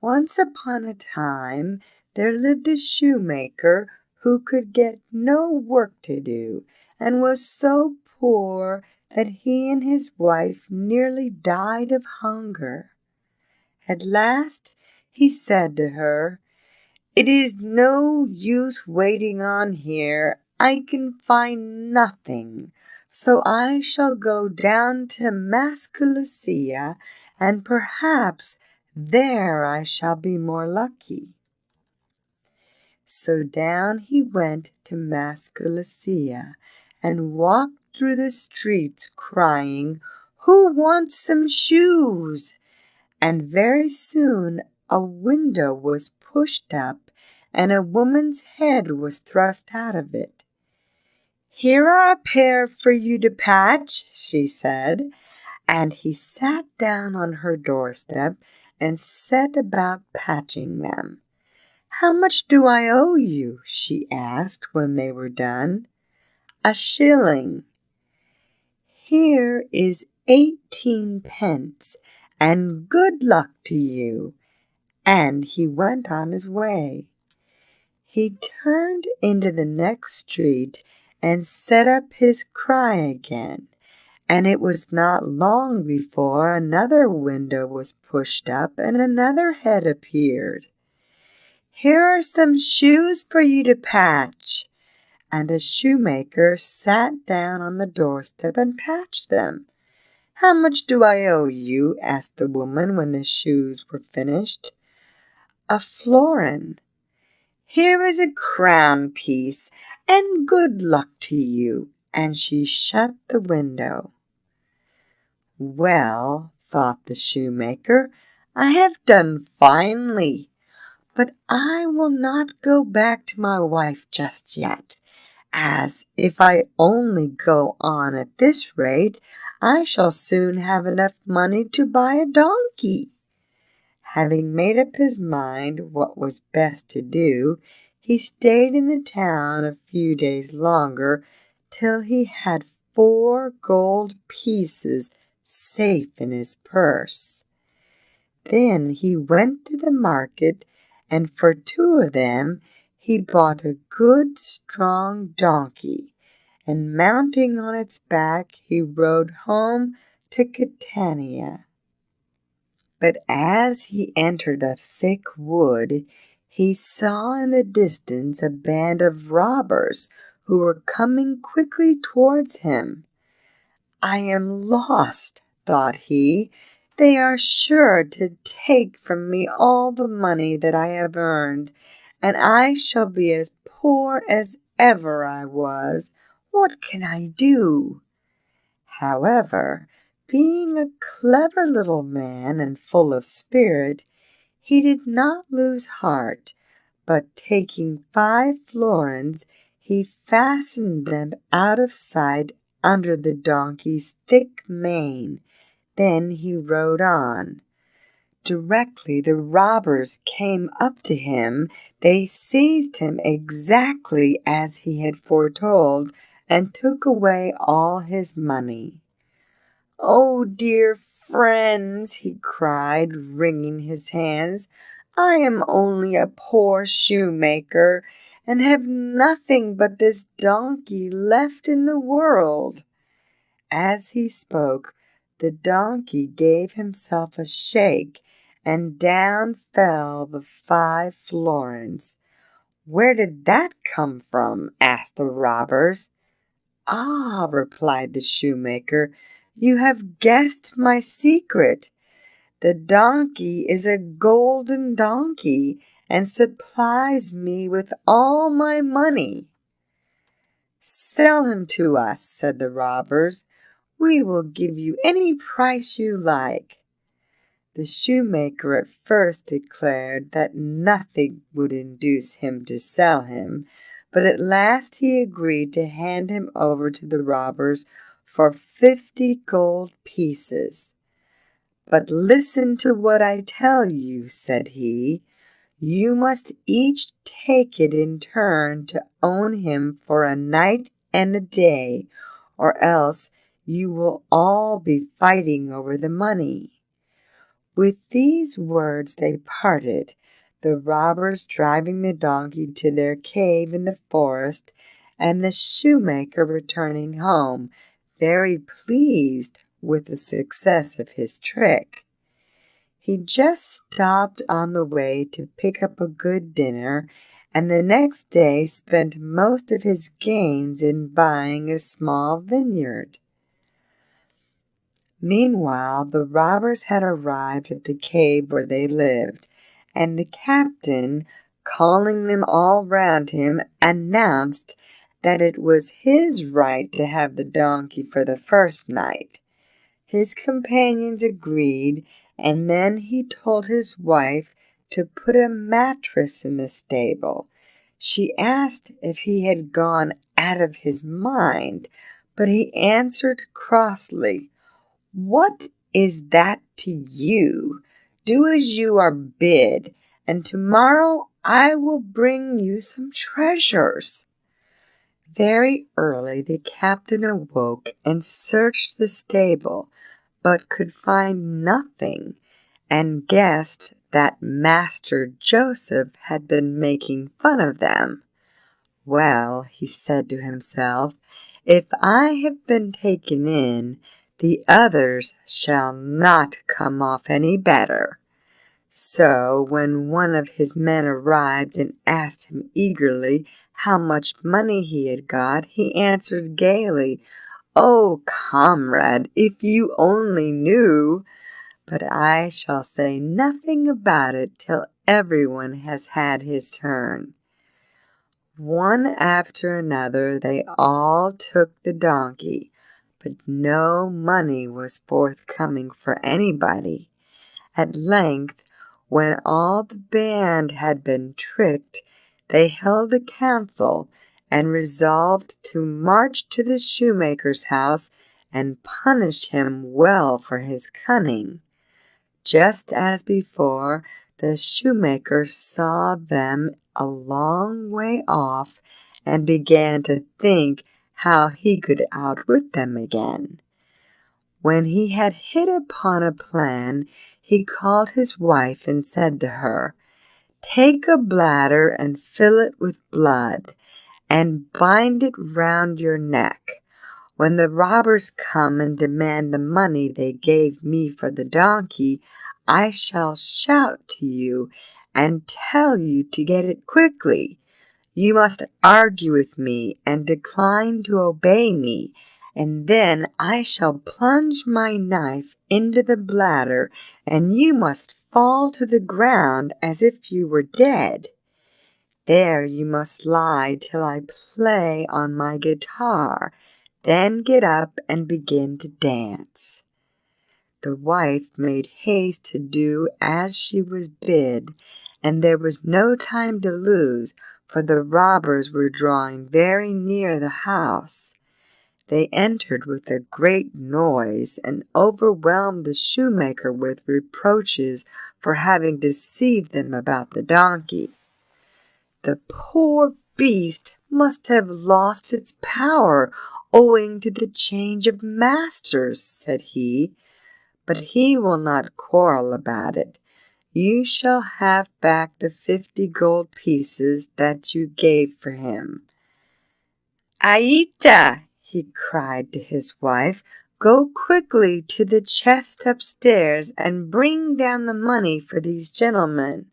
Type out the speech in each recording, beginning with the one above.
Once upon a time there lived a shoemaker who could get no work to do, and was so poor that he and his wife nearly died of hunger. At last he said to her, "It is no use waiting on here. I can find nothing, so I shall go down to Mascalucia, and perhaps there I shall be more lucky." So down he went to Mascalucia, and walked through the streets crying, "Who wants some shoes?" And very soon a window was pushed up, and a woman's head was thrust out of it. "Here are a pair for you to patch," she said, and he sat down on her doorstep and set about patching them. "How much do I owe you?" she asked when they were done. "A shilling." "Here is 18 pence, and good luck to you." And he went on his way. He turned into the next street and set up his cry again, and it was not long before another window was pushed up and another head appeared. "Here are some shoes for you to patch." And the shoemaker sat down on the doorstep and patched them. "How much do I owe you?" asked the woman when the shoes were finished. "A florin." "Here is a crown piece, and good luck to you." And she shut the window. "Well," thought the shoemaker, "I have done finely, but I will not go back to my wife just yet, as if I only go on at this rate, I shall soon have enough money to buy a donkey." Having made up his mind what was best to do, he stayed in the town a few days longer, till he had 4 gold pieces safe in his purse. Then he went to the market, and for 2 of them he bought a good strong donkey, and mounting on its back he rode home to Catania. But as he entered a thick wood, he saw in the distance a band of robbers who were coming quickly towards him. "I am lost," thought he. "They are sure to take from me all the money that I have earned, and I shall be as poor as ever I was. What can I do?" However, being a clever little man and full of spirit, he did not lose heart, but taking 5 florins, he fastened them out of sight under the donkey's thick mane. Then he rode on. Directly the robbers came up to him, they seized him exactly as he had foretold, and took away all his money. "Oh, dear friends," he cried, wringing his hands, "I am only a poor shoemaker, and have nothing but this donkey left in the world." As he spoke, the donkey gave himself a shake, and down fell the 5 florins. "Where did that come from?" asked the robbers. "Ah," replied the shoemaker, "you have guessed my secret. The donkey is a golden donkey, and supplies me with all my money." "Sell him to us," said the robbers. "We will give you any price you like." The shoemaker at first declared that nothing would induce him to sell him, but at last he agreed to hand him over to the robbers for 50 gold pieces. "But listen to what I tell you," said he. "You must each take it in turn to own him for a night and a day, or else you will all be fighting over the money. With these words they parted, the robbers driving the donkey to their cave in the forest, and the shoemaker returning home, very pleased with the success of his trick. He just stopped on the way to pick up a good dinner, and the next day spent most of his gains in buying a small vineyard. Meanwhile, the robbers had arrived at the cave where they lived, and the captain, calling them all round him, announced that it was his right to have the donkey for the first night. His companions agreed, and then he told his wife to put a mattress in the stable. She asked if he had gone out of his mind, but he answered crossly, "What is that to you? Do as you are bid, and tomorrow I will bring you some treasures." Very early the captain awoke and searched the stable, but could find nothing, and guessed that Master Joseph had been making fun of them. "Well," he said to himself, "if I have been taken in, the others shall not come off any better." So when one of his men arrived and asked him eagerly how much money he had got, he answered gaily, "Oh, comrade, if you only knew! But I shall say nothing about it till everyone has had his turn." One after another they all took the donkey, but no money was forthcoming for anybody. At length, when all the band had been tricked, they held a council and resolved to march to the shoemaker's house and punish him well for his cunning. Just as before, the shoemaker saw them a long way off and began to think how he could outwit them again. When he had hit upon a plan, he called his wife and said to her, "Take a bladder and fill it with blood, and bind it round your neck. When the robbers come and demand the money they gave me for the donkey, I shall shout to you and tell you to get it quickly. You must argue with me and decline to obey me, and then I shall plunge my knife into the bladder, and you must fall to the ground as if you were dead. There you must lie till I play on my guitar, then get up and begin to dance." The wife made haste to do as she was bid, and there was no time to lose, for the robbers were drawing very near the house. They entered with a great noise and overwhelmed the shoemaker with reproaches for having deceived them about the donkey. "The poor beast must have lost its power owing to the change of masters," said he, "but he will not quarrel about it. You shall have back the 50 gold pieces that you gave for him." "Aita," he cried to his wife, "go quickly to the chest upstairs and bring down the money for these gentlemen."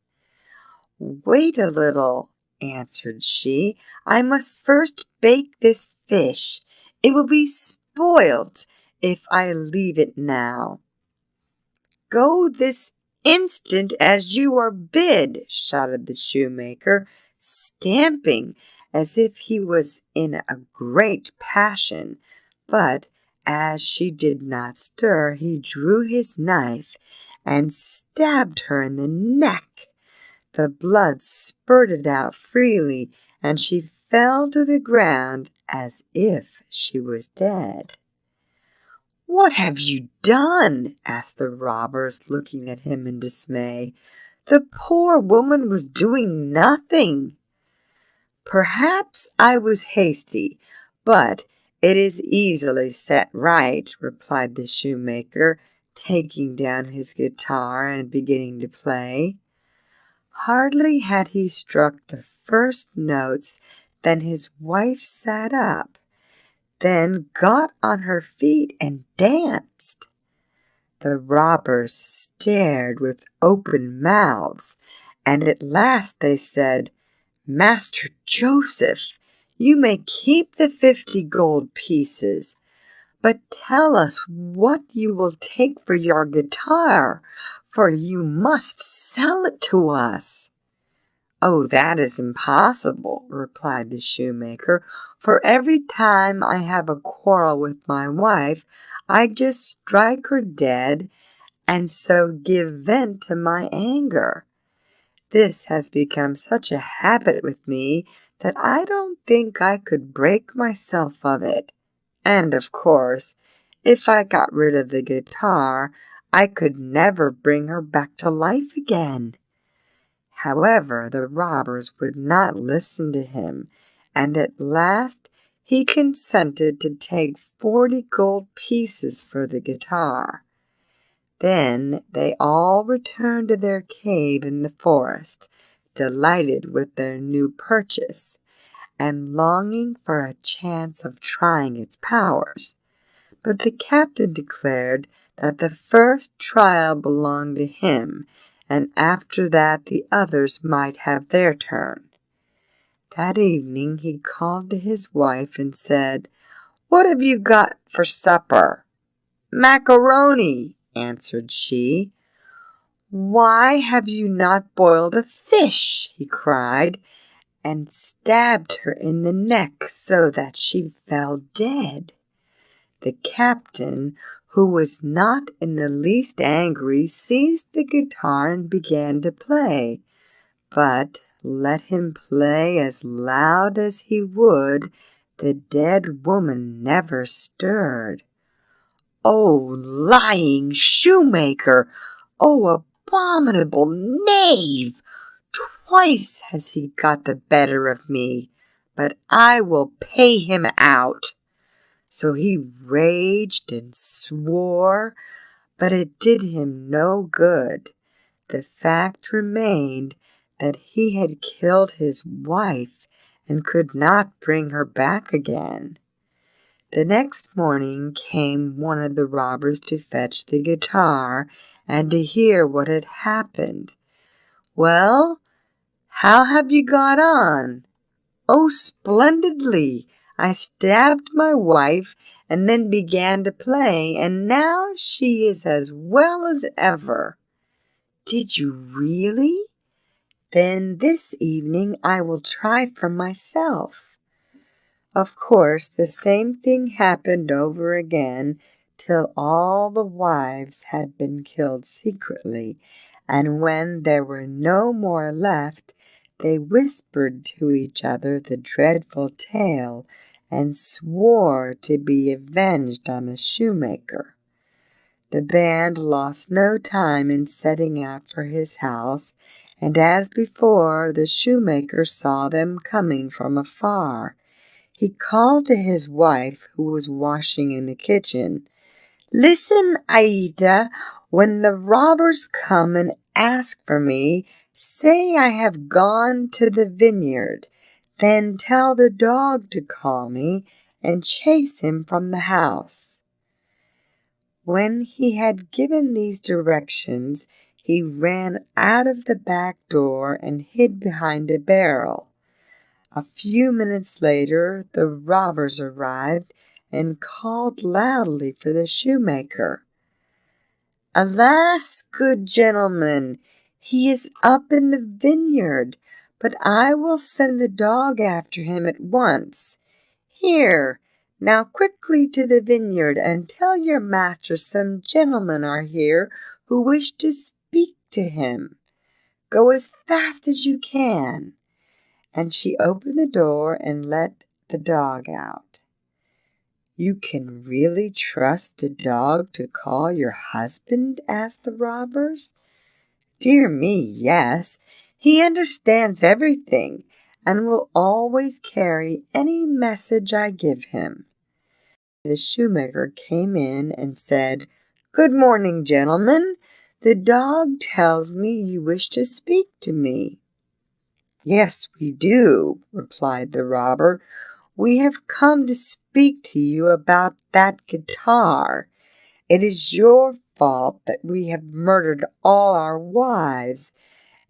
"Wait a little," answered she, "I must first bake this fish. It will be spoilt if I leave it now." "Go this instant as you are bid," shouted the shoemaker, stamping as if he was in a great passion. But as she did not stir, he drew his knife and stabbed her in the neck. The blood spurted out freely, and she fell to the ground as if she was dead. "What have you done?" asked the robbers, looking at him in dismay. "The poor woman was doing nothing." "Perhaps I was hasty, but it is easily set right," replied the shoemaker. taking down his guitar and beginning to play. Hardly had he struck the first notes than his wife sat up, then got on her feet and danced. The robbers stared with open mouths, and at last they said, "Master Joseph, you may keep the 50 gold pieces, but tell us what you will take for your guitar, for you must sell it to us." "Oh, that is impossible," replied the shoemaker, "for every time I have a quarrel with my wife, I just strike her dead and so give vent to my anger. This has become such a habit with me that I don't think I could break myself of it. And, of course, if I got rid of the guitar, I could never bring her back to life again." However, the robbers would not listen to him, and at last he consented to take 40 gold pieces for the guitar. Then they all returned to their cave in the forest, delighted with their new purchase, and longing for a chance of trying its powers. But the captain declared that the first trial belonged to him, and after that the others might have their turn. That evening he called to his wife and said, "What have you got for supper?" "Macaroni," answered she. "Why have you not boiled a fish?" he cried, and stabbed her in the neck so that she fell dead. The captain, who was not in the least angry, seized the guitar and began to play, but let him play as loud as he would, the dead woman never stirred. "Oh, lying shoemaker! Oh, abominable knave! Twice has he got the better of me, but I will pay him out." So he raged and swore, but it did him no good. The fact remained that he had killed his wife and could not bring her back again. The next morning came one of the robbers to fetch the guitar and to hear what had happened. "Well, how have you got on?" "Oh, splendidly! I stabbed my wife and then began to play, and now she is as well as ever." "Did you really? Then this evening I will try for myself." Of course, the same thing happened over again till all the wives had been killed secretly, and when there were no more left, they whispered to each other the dreadful tale and swore to be avenged on the shoemaker. The band lost no time in setting out for his house, and as before, the shoemaker saw them coming from afar. He called to his wife, who was washing in the kitchen, "Listen, Aida, when the robbers come and ask for me, say I have gone to the vineyard. Then tell the dog to call me and chase him from the house." When he had given these directions, he ran out of the back door and hid behind a barrel. A few minutes later, the robbers arrived and called loudly for the shoemaker. "Alas, good gentleman, he is up in the vineyard, but I will send the dog after him at once. Here, now quickly to the vineyard and tell your master some gentlemen are here who wish to speak to him. Go as fast as you can." And she opened the door and let the dog out. "You can really trust the dog to call your husband?" asked the robbers. "Dear me, yes. He understands everything and will always carry any message I give him." The shoemaker came in and said, "Good morning, gentlemen. The dog tells me you wish to speak to me." "Yes, we do," replied the robber. "We have come to speak to you about that guitar. It is your fault that we have murdered all our wives,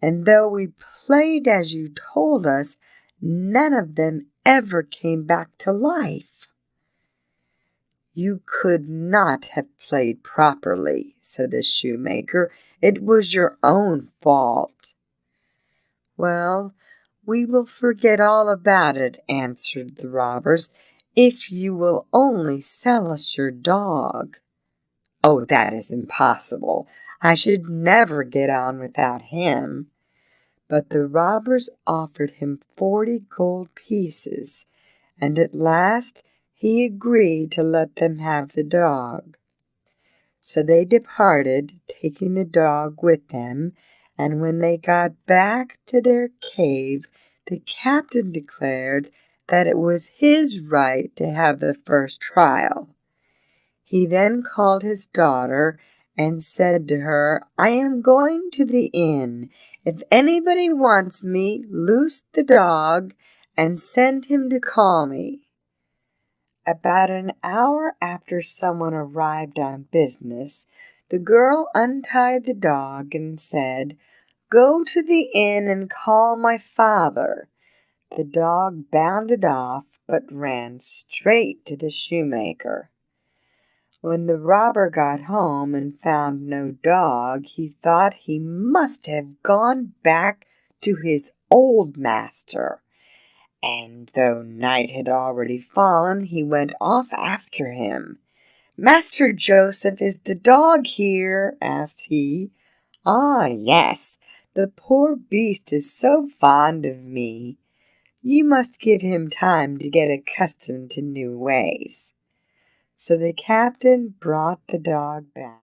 and though we played as you told us, none of them ever came back to life." "You could not have played properly," said the shoemaker. "It was your own fault." "Well, we will forget all about it," answered the robbers, "if you will only sell us your dog." "Oh, that is impossible. I should never get on without him." But the robbers offered him 40 gold pieces, and at last he agreed to let them have the dog. So they departed, taking the dog with them, and when they got back to their cave, the captain declared that it was his right to have the first trial. He then called his daughter and said to her, "I am going to the inn. If anybody wants me, loose the dog and send him to call me." About an hour after someone arrived on business, the girl untied the dog and said, "Go to the inn and call my father." The dog bounded off, but ran straight to the shoemaker. When the robber got home and found no dog, he thought he must have gone back to his old master, and though night had already fallen, he went off after him. "Master Joseph, is the dog here?" asked he. "Ah, yes, the poor beast is so fond of me. You must give him time to get accustomed to new ways." So the captain brought the dog back.